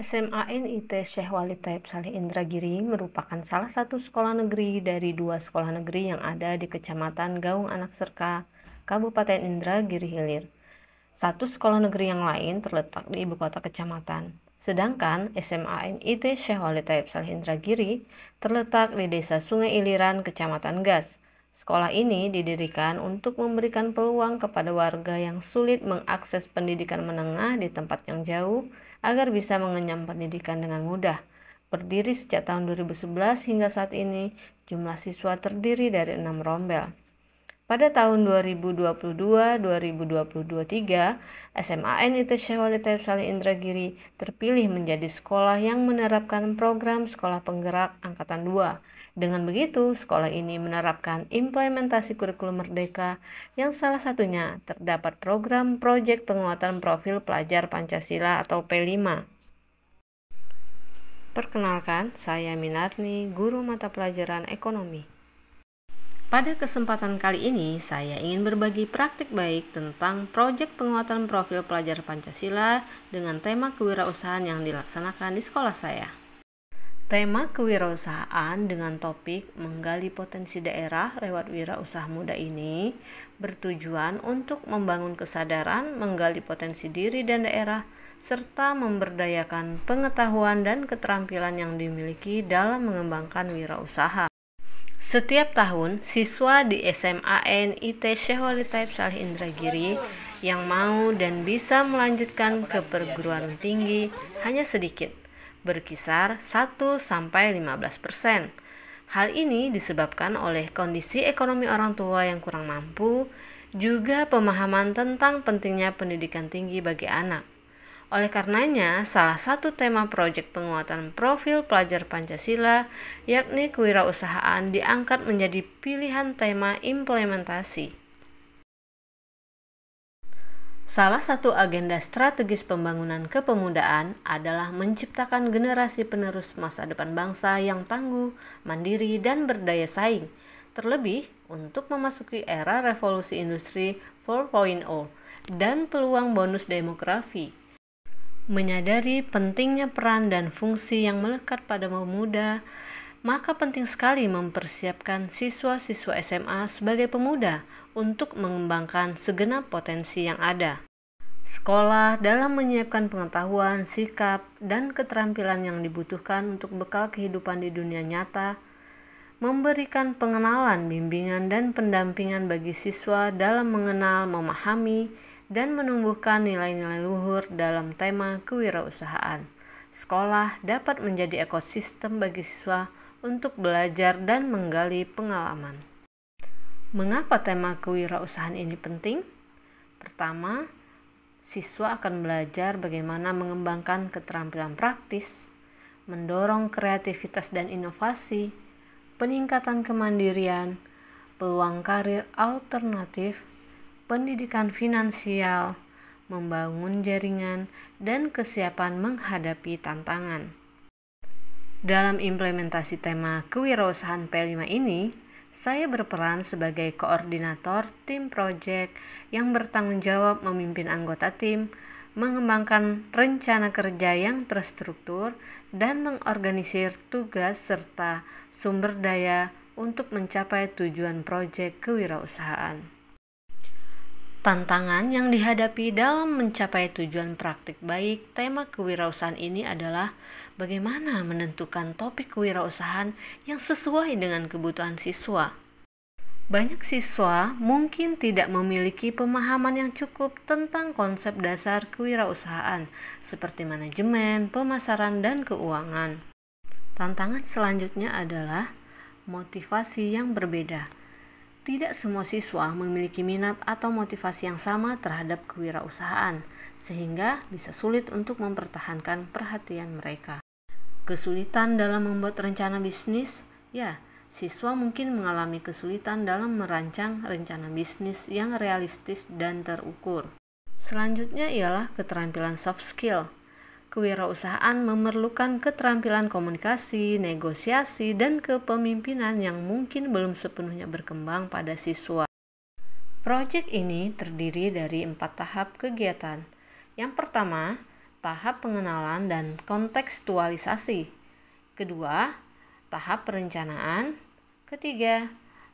SMAN IT Syekh Walid Taib Saleh Indragiri merupakan salah satu sekolah negeri dari 2 sekolah negeri yang ada di Kecamatan Gaung Anak Serka, Kabupaten Indragiri Hilir. Satu sekolah negeri yang lain terletak di ibu kota kecamatan. Sedangkan SMAN IT Syekh Walid Taib Saleh Indragiri terletak di Desa Sungai Iliran, Kecamatan Gas. Sekolah ini didirikan untuk memberikan peluang kepada warga yang sulit mengakses pendidikan menengah di tempat yang jauh agar bisa mengenyam pendidikan dengan mudah. Berdiri sejak tahun 2011 hingga saat ini, jumlah siswa terdiri dari 6 rombel. Pada tahun 2022-2023, SMAN IT Syekh Walid Taib Saleh Indragiri terpilih menjadi sekolah yang menerapkan program Sekolah Penggerak Angkatan 2. Dengan begitu, sekolah ini menerapkan implementasi kurikulum merdeka yang salah satunya terdapat program Proyek Penguatan Profil Pelajar Pancasila atau P5. Perkenalkan, saya Minarni, guru mata pelajaran ekonomi. Pada kesempatan kali ini, saya ingin berbagi praktik baik tentang Proyek Penguatan Profil Pelajar Pancasila dengan tema kewirausahaan yang dilaksanakan di sekolah saya. Tema kewirausahaan dengan topik menggali potensi daerah lewat wirausaha muda ini bertujuan untuk membangun kesadaran, menggali potensi diri dan daerah, serta memberdayakan pengetahuan dan keterampilan yang dimiliki dalam mengembangkan wirausaha. Setiap tahun, siswa di SMAN IT Syekh Walid Taib Saleh Indragiri yang mau dan bisa melanjutkan ke perguruan tinggi hanya sedikit, berkisar 1-15%. Hal ini disebabkan oleh kondisi ekonomi orang tua yang kurang mampu, juga pemahaman tentang pentingnya pendidikan tinggi bagi anak. Oleh karenanya, salah satu tema proyek penguatan profil pelajar Pancasila, yakni kewirausahaan, diangkat menjadi pilihan tema implementasi. Salah satu agenda strategis pembangunan kepemudaan adalah menciptakan generasi penerus masa depan bangsa yang tangguh, mandiri, dan berdaya saing, terlebih untuk memasuki era revolusi industri 4.0 dan peluang bonus demografi. Menyadari pentingnya peran dan fungsi yang melekat pada pemuda, maka penting sekali mempersiapkan siswa-siswa SMA sebagai pemuda untuk mengembangkan segenap potensi yang ada. Sekolah dalam menyiapkan pengetahuan, sikap, dan keterampilan yang dibutuhkan untuk bekal kehidupan di dunia nyata, memberikan pengenalan, bimbingan, dan pendampingan bagi siswa dalam mengenal, memahami, dan menumbuhkan nilai-nilai luhur dalam tema kewirausahaan. Sekolah dapat menjadi ekosistem bagi siswa untuk belajar dan menggali pengalaman. Mengapa tema kewirausahaan ini penting? Pertama, siswa akan belajar bagaimana mengembangkan keterampilan praktis, mendorong kreativitas dan inovasi, peningkatan kemandirian, peluang karir alternatif, pendidikan finansial, membangun jaringan, dan kesiapan menghadapi tantangan. Dalam implementasi tema kewirausahaan P5 ini, saya berperan sebagai koordinator tim proyek yang bertanggung jawab memimpin anggota tim, mengembangkan rencana kerja yang terstruktur, dan mengorganisir tugas serta sumber daya untuk mencapai tujuan proyek kewirausahaan. Tantangan yang dihadapi dalam mencapai tujuan praktik baik tema kewirausahaan ini adalah bagaimana menentukan topik kewirausahaan yang sesuai dengan kebutuhan siswa. Banyak siswa mungkin tidak memiliki pemahaman yang cukup tentang konsep dasar kewirausahaan seperti manajemen, pemasaran, dan keuangan. Tantangan selanjutnya adalah motivasi yang berbeda. Tidak semua siswa memiliki minat atau motivasi yang sama terhadap kewirausahaan, sehingga bisa sulit untuk mempertahankan perhatian mereka. Kesulitan dalam membuat rencana bisnis, siswa mungkin mengalami kesulitan dalam merancang rencana bisnis yang realistis dan terukur. Selanjutnya ialah keterampilan soft skill. Kewirausahaan memerlukan keterampilan komunikasi, negosiasi, dan kepemimpinan yang mungkin belum sepenuhnya berkembang pada siswa. Proyek ini terdiri dari 4 tahap kegiatan. Yang pertama, tahap pengenalan dan kontekstualisasi. Kedua, tahap perencanaan. Ketiga,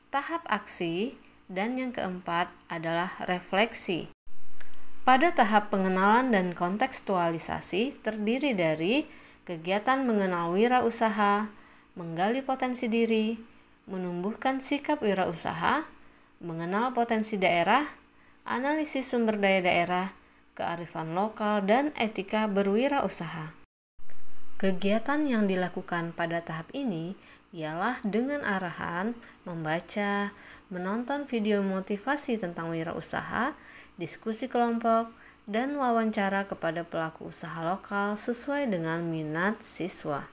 tahap aksi. Dan yang keempat adalah refleksi. Pada tahap pengenalan dan kontekstualisasi terdiri dari kegiatan mengenal wirausaha, menggali potensi diri, menumbuhkan sikap wirausaha, mengenal potensi daerah, analisis sumber daya daerah, kearifan lokal, dan etika berwirausaha. Kegiatan yang dilakukan pada tahap ini ialah dengan arahan membaca, menonton video motivasi tentang wirausaha, diskusi kelompok, dan wawancara kepada pelaku usaha lokal sesuai dengan minat siswa.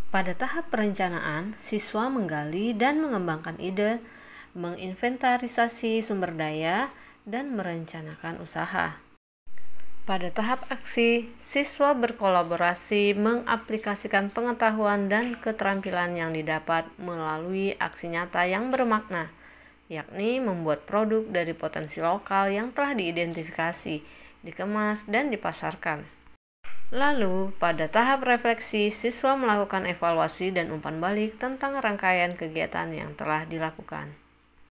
Pada tahap perencanaan, siswa menggali dan mengembangkan ide, menginventarisasi sumber daya, dan merencanakan usaha. Pada tahap aksi, siswa berkolaborasi mengaplikasikan pengetahuan dan keterampilan yang didapat melalui aksi nyata yang bermakna, yakni membuat produk dari potensi lokal yang telah diidentifikasi, dikemas, dan dipasarkan. Lalu, pada tahap refleksi, siswa melakukan evaluasi dan umpan balik tentang rangkaian kegiatan yang telah dilakukan.